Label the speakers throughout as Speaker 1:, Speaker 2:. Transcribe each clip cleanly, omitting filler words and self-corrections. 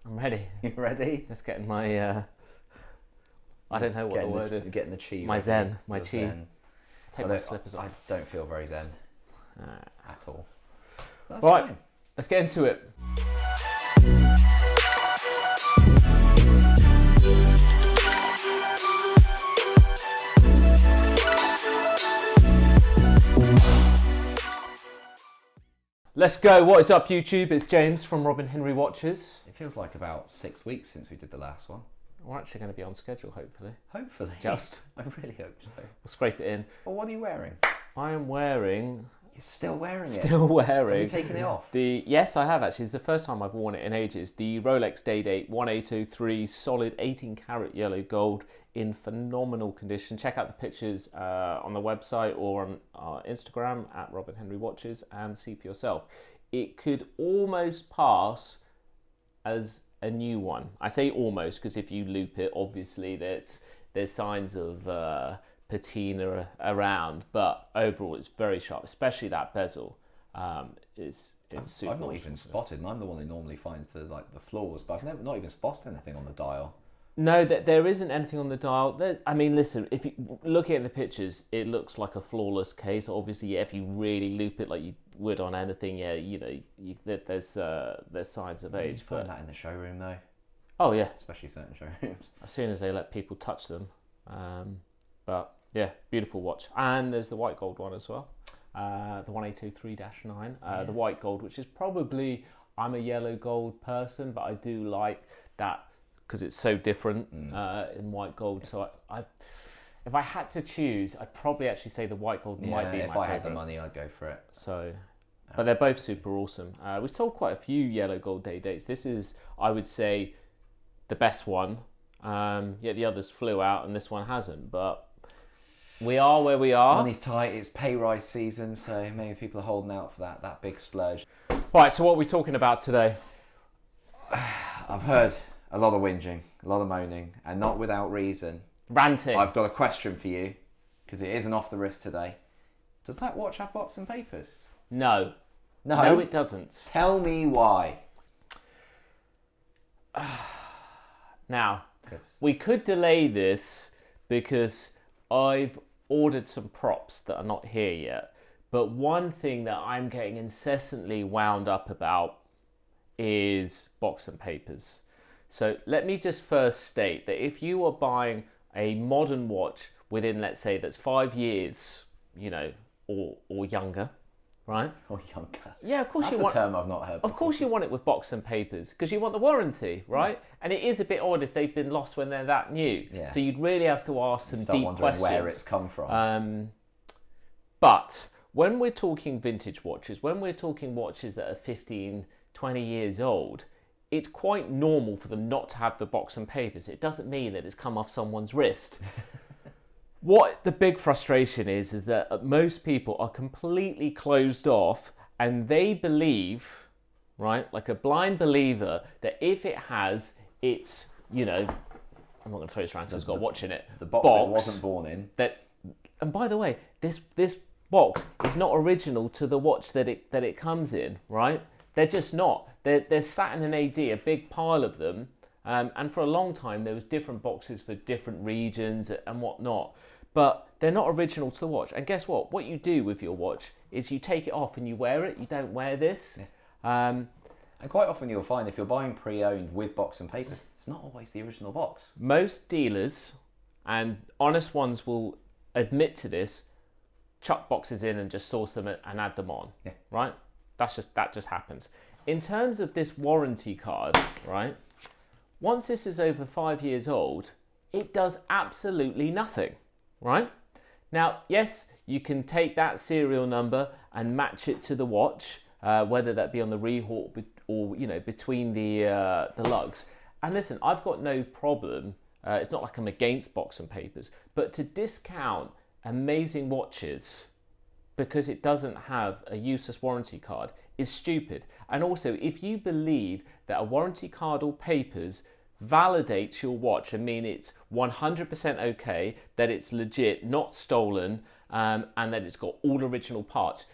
Speaker 1: I'm ready.
Speaker 2: You ready?
Speaker 1: Just getting my, I don't know what the word is.
Speaker 2: Getting the chi.
Speaker 1: My
Speaker 2: ready.
Speaker 1: zen, my
Speaker 2: Your
Speaker 1: chi.
Speaker 2: zen.
Speaker 1: Take my slippers off.
Speaker 2: I don't feel very zen at all. That's
Speaker 1: Right,
Speaker 2: fine.
Speaker 1: let's get into it. Let's go. What is up, YouTube? It's James from Robin Henry Watches.
Speaker 2: It feels like about 6 weeks since we did the last one.
Speaker 1: We're actually going to be on schedule, hopefully.
Speaker 2: Hopefully.
Speaker 1: Just.
Speaker 2: I really hope so.
Speaker 1: We'll scrape it in.
Speaker 2: Well, what are you wearing?
Speaker 1: I am wearing...
Speaker 2: You're still wearing it?
Speaker 1: Still wearing.
Speaker 2: Have you taken it off?
Speaker 1: Yes, I have actually. It's the first time I've worn it in ages. The Rolex Day-Date 1803 solid 18 karat yellow gold in phenomenal condition. Check out the pictures on the website or on our Instagram at Robin Henry Watches and see for yourself. It could almost pass as a new one. I say almost because if you loop it, obviously there's signs of patina around, but overall it's very sharp, especially that bezel. It's super
Speaker 2: I've not
Speaker 1: awesome.
Speaker 2: even spotted, and I'm the one who normally finds the flaws, but I've not even spotted anything on the dial.
Speaker 1: No, there isn't anything on the dial. I mean, listen, if you looking at the pictures, it looks like a flawless case. Obviously, yeah, if you really loop it like you would on anything, yeah, you know, there's signs of age.
Speaker 2: You find that in the showroom though.
Speaker 1: Oh yeah,
Speaker 2: especially certain showrooms.
Speaker 1: As soon as they let people touch them. But yeah, beautiful watch. And there's the white gold one as well, the 1823-9. The white gold, which is probably, I'm a yellow gold person, but I do like that because it's so different in white gold. So if I had to choose, I'd probably actually say the white gold might be my
Speaker 2: favorite. If I had the money, I'd go for it.
Speaker 1: So, but they're both super awesome. We've sold quite a few yellow gold Day-Dates. This is, I would say, the best one. Yet the others flew out and this one hasn't. But we are where we are.
Speaker 2: Money's tight. It's pay rise season, so maybe people are holding out for that big splurge.
Speaker 1: Right. So what are we talking about today?
Speaker 2: I've heard a lot of whinging, a lot of moaning, and not without reason.
Speaker 1: Ranting.
Speaker 2: I've got a question for you, because it isn't off the wrist today. Does that watch have box and papers?
Speaker 1: No.
Speaker 2: No?
Speaker 1: No, it doesn't.
Speaker 2: Tell me why.
Speaker 1: Now,
Speaker 2: Yes.
Speaker 1: we could delay this because I've ordered some props that are not here yet. But one thing that I'm getting incessantly wound up about is box and papers. So let me just first state that if you are buying a modern watch within, let's say, that's 5 years, you know, or younger, right?
Speaker 2: Or younger.
Speaker 1: Yeah, of course
Speaker 2: That's
Speaker 1: you want.
Speaker 2: a term I've not heard before.
Speaker 1: Of course you want it with box and papers because you want the warranty, right? Yeah. And it is a bit odd if they've been lost when they're that new.
Speaker 2: Yeah.
Speaker 1: So you'd really have to ask some deep questions.
Speaker 2: Where it's come from.
Speaker 1: But when we're talking vintage watches, when we're talking watches that are 15, 20 years old, it's quite normal for them not to have the box and papers. It doesn't mean that it's come off someone's wrist. What the big frustration is that most people are completely closed off and they believe, right, like a blind believer, that if it has its, you know, I'm not going to throw this around because it's got a watch in it.
Speaker 2: The box it wasn't born in.
Speaker 1: And by the way, this box is not original to the watch that it comes in, right? They're just not. They're sat in an AD, a big pile of them. And for a long time, there was different boxes for different regions and whatnot. But they're not original to the watch. And guess what? What you do with your watch is you take it off and you wear it. You don't wear this. Yeah.
Speaker 2: And quite often you'll find if you're buying pre-owned with box and papers, it's not always the original box. Most
Speaker 1: dealers, and honest ones will admit to this, chuck boxes in and just source them and add them on.
Speaker 2: Yeah.
Speaker 1: Right? That just happens. In terms of this warranty card, right? Once this is over 5 years old, it does absolutely nothing, right? Now, yes, you can take that serial number and match it to the watch, whether that be on the rehaul or you know, between the lugs. And listen, I've got no problem. It's not like I'm against box and papers, but to discount amazing watches because it doesn't have a useless warranty card is stupid. And also, if you believe that a warranty card or papers validates your watch and mean it's 100% okay, that it's legit, not stolen, and that it's got all original parts,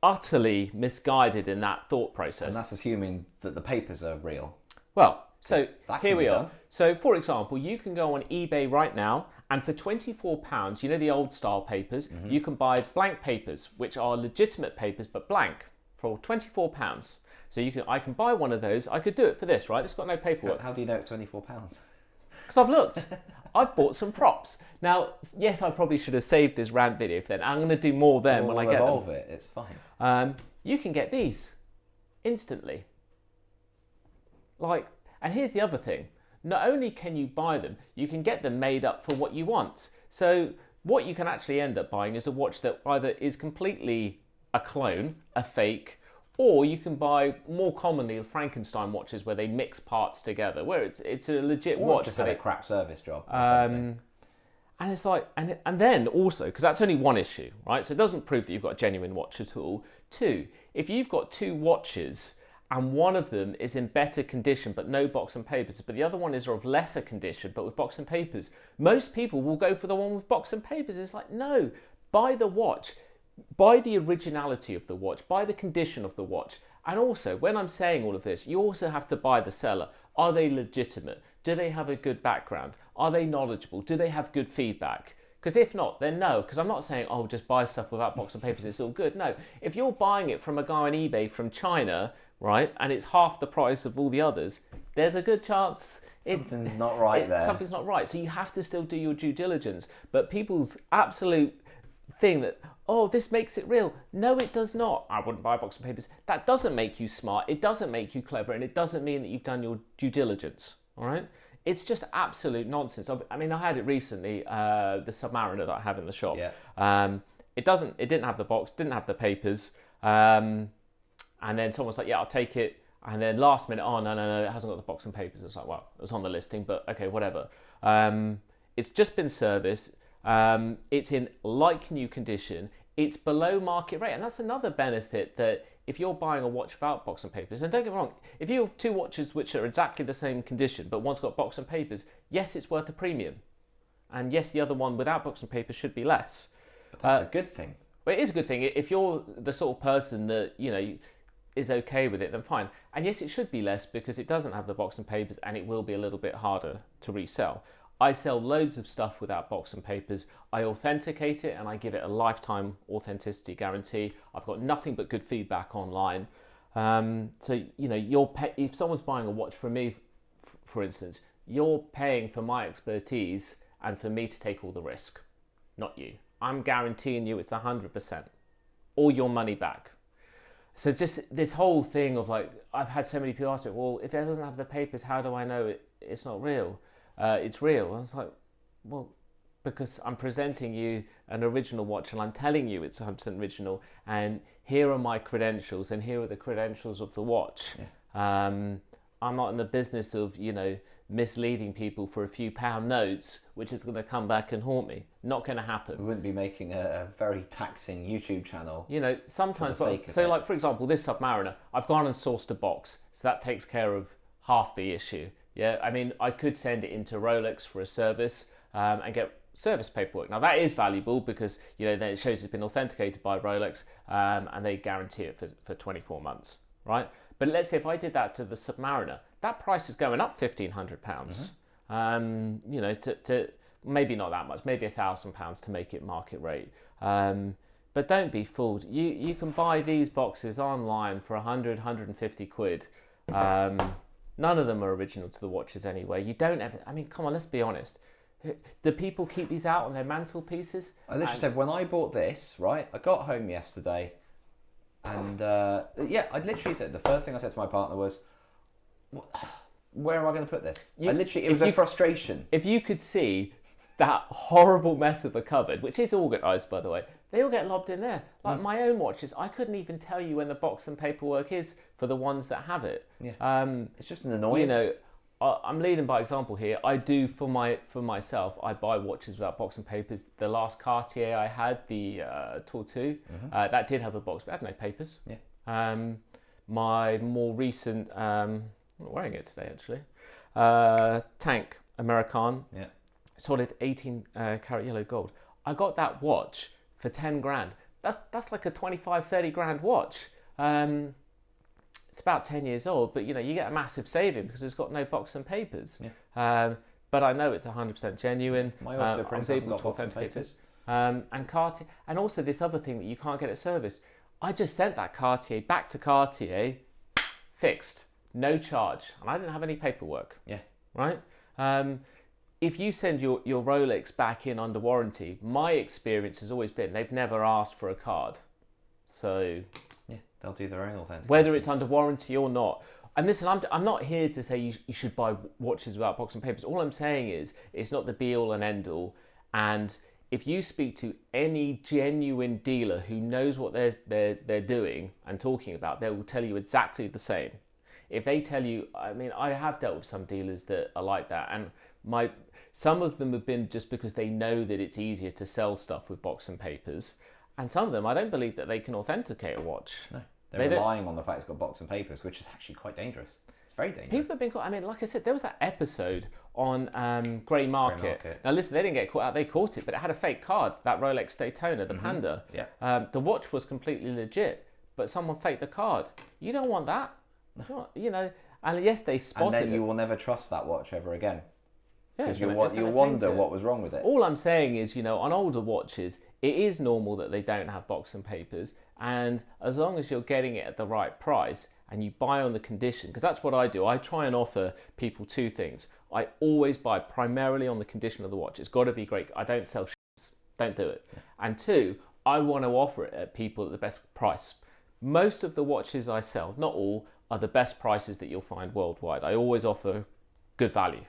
Speaker 1: utterly misguided in that thought
Speaker 2: And
Speaker 1: process.
Speaker 2: that's assuming that the papers are real.
Speaker 1: Well, so
Speaker 2: that
Speaker 1: here
Speaker 2: can
Speaker 1: we
Speaker 2: be
Speaker 1: are.
Speaker 2: done.
Speaker 1: So, for example, you can go on eBay right now, and for £24, you know the old style papers, you can buy blank papers, which are legitimate papers but blank, for £24. So I can buy one of those. I could do it for this, right? It's got no paperwork.
Speaker 2: How do you know it's £24?
Speaker 1: Because I've looked. I've bought some props. Now, yes, I probably should have saved this rant video for then. I'm going to do more then when I get
Speaker 2: evolve
Speaker 1: them.
Speaker 2: it. It's fine.
Speaker 1: You can get these instantly. And here's the other thing. Not only can you buy them, you can get them made up for what you want. So what you can actually end up buying is a watch that either is completely a clone, a fake, or you can buy more commonly Frankenstein watches where they mix parts together, where it's a legit watch.
Speaker 2: Just had a crap service job.
Speaker 1: And it's like, and then also, because that's only one issue, right? So it doesn't prove that you've got a genuine watch at all. Two, if you've got two watches and one of them is in better condition but no box and papers, but the other one is of lesser condition but with box and papers, most people will go for the one with box and papers. It's like, no, buy the watch, buy the originality of the watch, buy the condition of the watch. And also, when I'm saying all of this, you also have to buy the seller. Are they legitimate? Do they have a good background? Are they knowledgeable? Do they have good feedback? Because if not, then no. Because I'm not saying, oh, just buy stuff without box and papers, it's all good. No, if you're buying it from a guy on eBay from China, right, and it's half the price of all the others, there's a good chance
Speaker 2: something's not right there.
Speaker 1: Something's not right. So you have to still do your due diligence. But people's absolute thing that, oh, this makes it real. No, it does not. I wouldn't buy a box of papers. That doesn't make you smart. It doesn't make you clever. And it doesn't mean that you've done your due diligence. All right? It's just absolute nonsense. I mean, I had it recently, the Submariner that I have in the shop.
Speaker 2: Yeah.
Speaker 1: It didn't have the box, didn't have the papers. And then someone's like, yeah, I'll take it. And then last minute, oh, no, it hasn't got the box and papers. It's like, well, it was on the listing, but okay, whatever. It's just been serviced. It's in like new condition. It's below market rate. And that's another benefit, that if you're buying a watch without box and papers, and don't get me wrong, if you have two watches which are exactly the same condition, but one's got box and papers, yes, it's worth a premium. And yes, the other one without box and papers should be less.
Speaker 2: But that's a good thing.
Speaker 1: Well, it is a good thing. If you're the sort of person that, is okay with it, then fine. And yes, it should be less because it doesn't have the box and papers, and it will be a little bit harder to resell. I sell loads of stuff without box and papers. I authenticate it and I give it a lifetime authenticity guarantee. I've got nothing but good feedback online. So, if someone's buying a watch from me, for instance, you're paying for my expertise and for me to take all the risk, not you. I'm guaranteeing you it's 100%, all your money back. So just this whole thing of like, I've had so many people ask me, well, if it doesn't have the papers, how do I know it's not real? It's real. And I was like, well, because I'm presenting you an original watch and I'm telling you it's 100% original, and here are my credentials and here are the credentials of the watch. Yeah. I'm not in the business of, misleading people for a few pound notes, which is going to come back and haunt me. Not going to happen.
Speaker 2: We wouldn't be making a very taxing YouTube channel.
Speaker 1: Sometimes, for example, this Submariner, I've gone and sourced a box, so that takes care of half the issue. Yeah, I mean, I could send it into Rolex for a service and get service paperwork. Now that is valuable because, then it shows it's been authenticated by Rolex and they guarantee it for 24 months, right? But let's say if I did that to the Submariner, that price is going up £1,500. To maybe not that much, maybe £1,000 to make it market rate. But don't be fooled. You can buy these boxes online for 100, 150 quid. None of them are original to the watches anyway. You don't ever, come on, let's be honest. Do people keep these out on their mantelpieces?
Speaker 2: I literally said, when I bought this, right, I got home yesterday and I literally said, the first thing I said to my partner was, where am I going to put this? It was a frustration.
Speaker 1: If you could see that horrible mess of a cupboard, which is organised, by the way, they all get lobbed in there. Like my own watches, I couldn't even tell you when the box and paperwork is for the ones that have it.
Speaker 2: Yeah. It's just an annoyance.
Speaker 1: I'm leading by example here. I do for myself. I buy watches without box and papers. The last Cartier I had, the Tour 2, that did have a box, but it had no papers.
Speaker 2: Yeah.
Speaker 1: My more recent, I'm not wearing it today actually, Tank American, solid 18 karat yellow gold. I got that watch for 10 grand. that's like a 25, 30 grand watch. It's about 10 years old, but you get a massive saving because it's got no box and papers.
Speaker 2: Yeah.
Speaker 1: But I know it's 100% genuine.
Speaker 2: My Oyster Prince hasn't got box and papers.
Speaker 1: And Cartier, and also this other thing that you can't get at service. I just sent that Cartier back to Cartier, fixed, no charge, and I didn't have any paperwork.
Speaker 2: Yeah.
Speaker 1: Right? If you send your Rolex back in under warranty, my experience has always been they've never asked for a card. So
Speaker 2: yeah, they'll do their own authentication.
Speaker 1: Whether it's under warranty or not. And listen, I'm not here to say you should buy watches without box and papers. All I'm saying is it's not the be all and end all. And if you speak to any genuine dealer who knows what they're doing and talking about, they will tell you exactly the same. If they tell you, I mean, I have dealt with some dealers that are like that, and some of them have been just because they know that it's easier to sell stuff with box and papers, and some of them, I don't believe that they can authenticate a watch.
Speaker 2: No, they're relying on the fact it's got box and papers, which is actually quite dangerous. It's very dangerous.
Speaker 1: People have been caught. I mean, like I said, there was that episode on Grey Market. Now, listen, they didn't get caught out. They caught it, but it had a fake card, that Rolex Daytona, the Panda.
Speaker 2: Yeah.
Speaker 1: The watch was completely legit, but someone faked the card. You don't want that. And yes, they spotted it.
Speaker 2: And then you will never trust that watch ever again. Because
Speaker 1: you'll
Speaker 2: wonder what was wrong with it.
Speaker 1: All I'm saying is, on older watches, it is normal that they don't have box and papers. And as long as you're getting it at the right price and you buy on the condition, because that's what I do. I try and offer people two things. I always buy primarily on the condition of the watch. It's got to be great. I don't sell shits. Don't do it. Yeah. And two, I want to offer it at people at the best price. Most of the watches I sell, not all, are the best prices that you'll find worldwide. I always offer good value.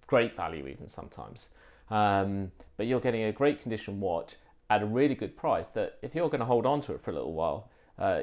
Speaker 1: Great value even sometimes. But you're getting a great condition watch at a really good price that if you're going to hold on to it for a little while,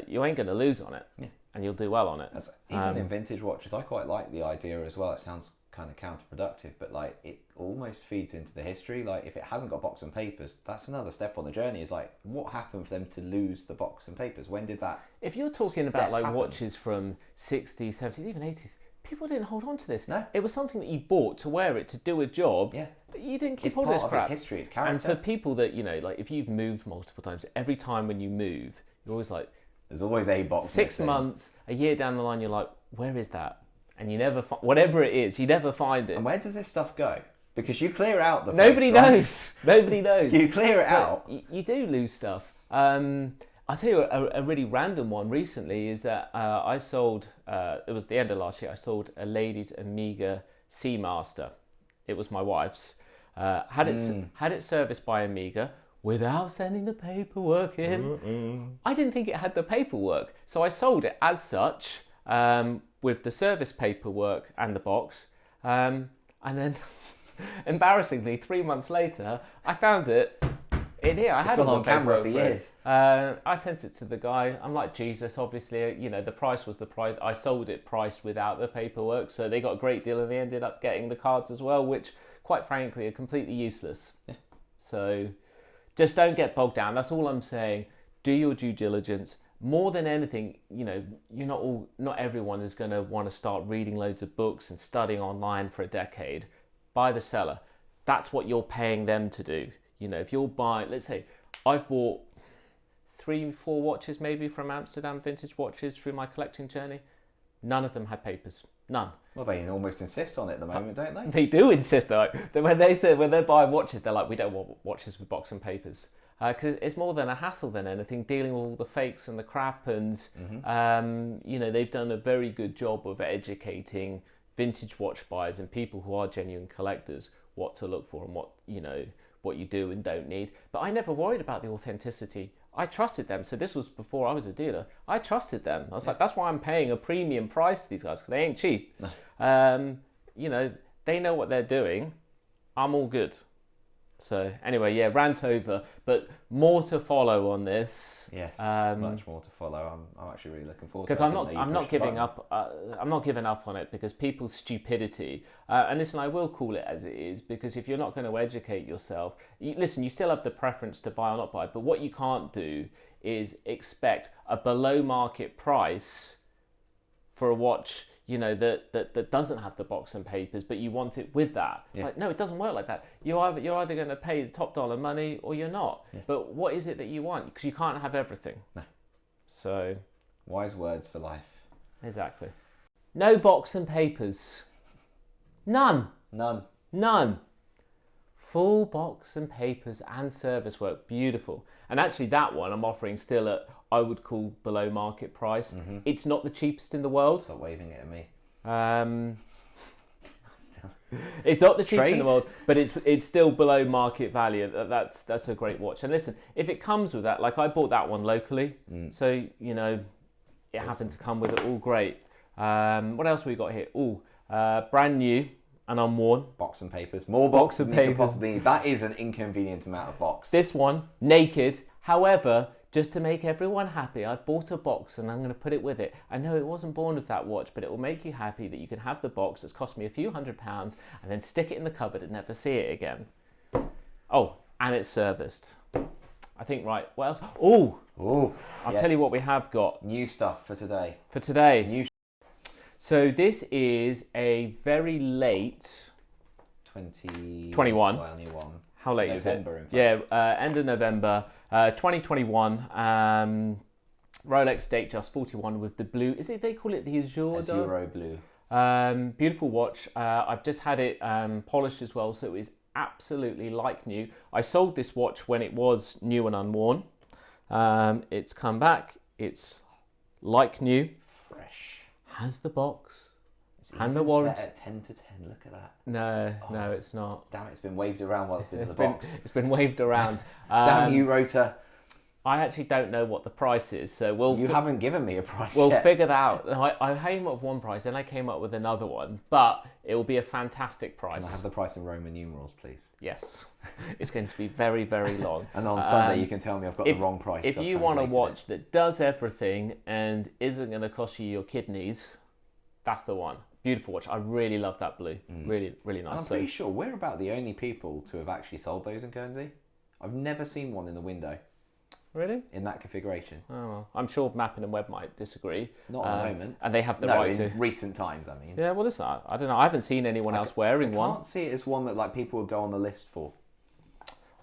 Speaker 1: you ain't going to lose on it.
Speaker 2: Yeah.
Speaker 1: And you'll do well on it.
Speaker 2: Even in vintage watches, I quite like the idea as well. It sounds kind of counterproductive, but like it almost feeds into the history. Like if it hasn't got box and papers, that's another step on the journey. Is like what happened for them to lose the box and papers? When did that?
Speaker 1: If you're talking about like watches from 60s, 70s, even 80s, people didn't hold on to this.
Speaker 2: No.
Speaker 1: It was something that you bought to wear it, to do a job.
Speaker 2: Yeah.
Speaker 1: But you didn't keep
Speaker 2: it's
Speaker 1: all
Speaker 2: part
Speaker 1: this
Speaker 2: of
Speaker 1: crap.
Speaker 2: Its history, its character.
Speaker 1: And for people that, like if you've moved multiple times, every time when you move, you're always like...
Speaker 2: There's always a box
Speaker 1: 6 months, a year down the line, you're like, where is that? And you never find... Whatever it is, you never find it.
Speaker 2: And where does this stuff go? Because you clear out the
Speaker 1: Nobody
Speaker 2: place, right?
Speaker 1: knows. Nobody knows.
Speaker 2: You clear it out.
Speaker 1: You do lose stuff. I'll tell you a really random one recently is that I sold, it was the end of last year, I sold a ladies Omega Seamaster. It was my wife's. Had it serviced by Omega without sending the paperwork in. I didn't think it had the paperwork. So I sold it as such with the service paperwork and the box. And then, embarrassingly, 3 months later, I found it in here. I had it
Speaker 2: on camera for years.
Speaker 1: I sent it to the guy. I'm like Jesus, obviously, the price was the price. I sold it priced without the paperwork, so they got a great deal and they ended up getting the cards as well, which quite frankly are completely useless. Yeah. So just don't get bogged down. That's all I'm saying. Do your due diligence. More than anything, not everyone is going to want to start reading loads of books and studying online for a decade. Buy the seller. That's what you're paying them to do. If you're buying, let's say, I've bought 3-4 watches maybe from Amsterdam Vintage Watches through my collecting journey. None of them had papers. None.
Speaker 2: Well, they almost insist on it at the moment, don't they?
Speaker 1: They do insist. When they're buying watches, they're like, we don't want watches with box and papers. Because it's more than a hassle than anything, dealing with all the fakes and the crap. And, they've done a very good job of educating vintage watch buyers and people who are genuine collectors what to look for and what you do and don't need. But I never worried about the authenticity. I trusted them. So this was before I was a dealer. I trusted them. I was like, that's why I'm paying a premium price to these guys, because they ain't cheap. They know what they're doing. I'm all good. So anyway, rant over, but more to follow on this.
Speaker 2: Yes, much more to follow. I'm actually really looking forward to it.
Speaker 1: Because I'm not giving up. I'm not giving up on it because people's stupidity. And listen, I will call it as it is, because if you're not going to educate yourself, you still have the preference to buy or not buy. But what you can't do is expect a below market price for a watch. that doesn't have the box and papers, but you want it with that.
Speaker 2: Yeah.
Speaker 1: Like, no, it doesn't work like that. You're either going to pay the top dollar money or you're not.
Speaker 2: Yeah.
Speaker 1: But what is it that you want? Because you can't have everything.
Speaker 2: No.
Speaker 1: So.
Speaker 2: Wise words for life.
Speaker 1: Exactly. No box and papers. None. Full box and papers and service work. Beautiful. And actually that one I'm offering still at, I would call, below market price. Mm-hmm. It's not the cheapest in the world.
Speaker 2: Stop waving it at me.
Speaker 1: It's not the cheapest in the world, but it's still below market value. That's a great watch. And listen, if it comes with that, like I bought that one locally, so it awesome. Happened to come with it, all great. What else we got here? Brand new and unworn.
Speaker 2: Box and papers. More box and papers. Possibly. That is an inconvenient amount of box.
Speaker 1: This one, naked. However, just to make everyone happy, I've bought a box and I'm going to put it with it. I know it wasn't born with that watch, but it will make you happy that you can have the box that's cost me a few £100 and then stick it in the cupboard and never see it again. Oh, and it's serviced. I think, right, what else? I'll tell you what we have got.
Speaker 2: New stuff for today.
Speaker 1: So this is a very late
Speaker 2: 2021.
Speaker 1: How late
Speaker 2: November,
Speaker 1: is it? Yeah, end of November, 2021. Rolex Datejust 41 with the blue. Is it? They call it the
Speaker 2: Azuro blue.
Speaker 1: Beautiful watch. I've just had it polished as well, so it is absolutely like new. I sold this watch when it was new and unworn. It's come back. It's like new.
Speaker 2: Fresh.
Speaker 1: Has the box.
Speaker 2: And the warrant. Set at 10 to 10. Look at that.
Speaker 1: No, it's not.
Speaker 2: Damn it! It's been waved around while it's been in the box.
Speaker 1: It's been waved around.
Speaker 2: Damn you, Rotor.
Speaker 1: I actually don't know what the price is, so
Speaker 2: You haven't given me a price
Speaker 1: We'll
Speaker 2: yet.
Speaker 1: figure that out. I came up with one price, then I came up with another one, but it will be a fantastic price.
Speaker 2: Can I have the price in Roman numerals, please?
Speaker 1: Yes. It's going to be very, very long.
Speaker 2: And on Sunday you can tell me I've got the wrong price.
Speaker 1: If you want a watch that does everything and isn't going to cost you your kidneys, that's the one. Beautiful watch. I really love that blue. Really, really nice.
Speaker 2: And I'm pretty sure we're about the only people to have actually sold those in Guernsey. I've never seen one in the window.
Speaker 1: Really?
Speaker 2: In that configuration.
Speaker 1: Oh, well, I'm sure Mappin and Webb might disagree.
Speaker 2: Not at the moment.
Speaker 1: And they have the right to.
Speaker 2: In recent times, I mean.
Speaker 1: Yeah, well, listen, I don't know. I haven't seen anyone else wearing one.
Speaker 2: I can't see it as one that like people would go on the list for.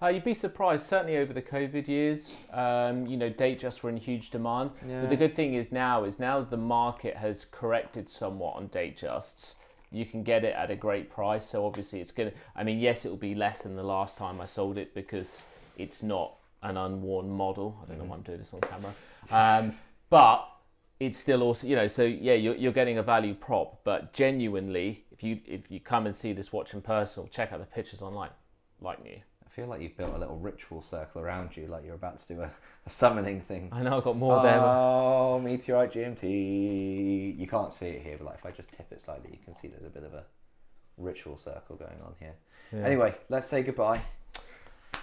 Speaker 1: You'd be surprised, certainly over the COVID years, Datejusts were in huge demand. Yeah. But the good thing is now the market has corrected somewhat on Datejusts. You can get it at a great price. So obviously it's going to, yes, it will be less than the last time I sold it because it's not an unworn model. I don't know why I'm doing this on camera. But it's still also, so yeah, you're getting a value prop. But genuinely, if you come and see this watch in person, check out the pictures online, like new.
Speaker 2: I feel like you've built a little ritual circle around you, like you're about to do a summoning thing.
Speaker 1: I know, I've got more there.
Speaker 2: Oh, Meteorite GMT. You can't see it here, but like if I just tip it slightly, you can see there's a bit of a ritual circle going on here. Yeah. Anyway, let's say goodbye.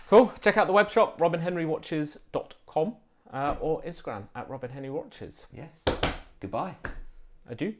Speaker 1: Cool. Check out the web shop, robinhenrywatches.com, or Instagram at robinhenrywatches.
Speaker 2: Yes. Goodbye.
Speaker 1: Adieu.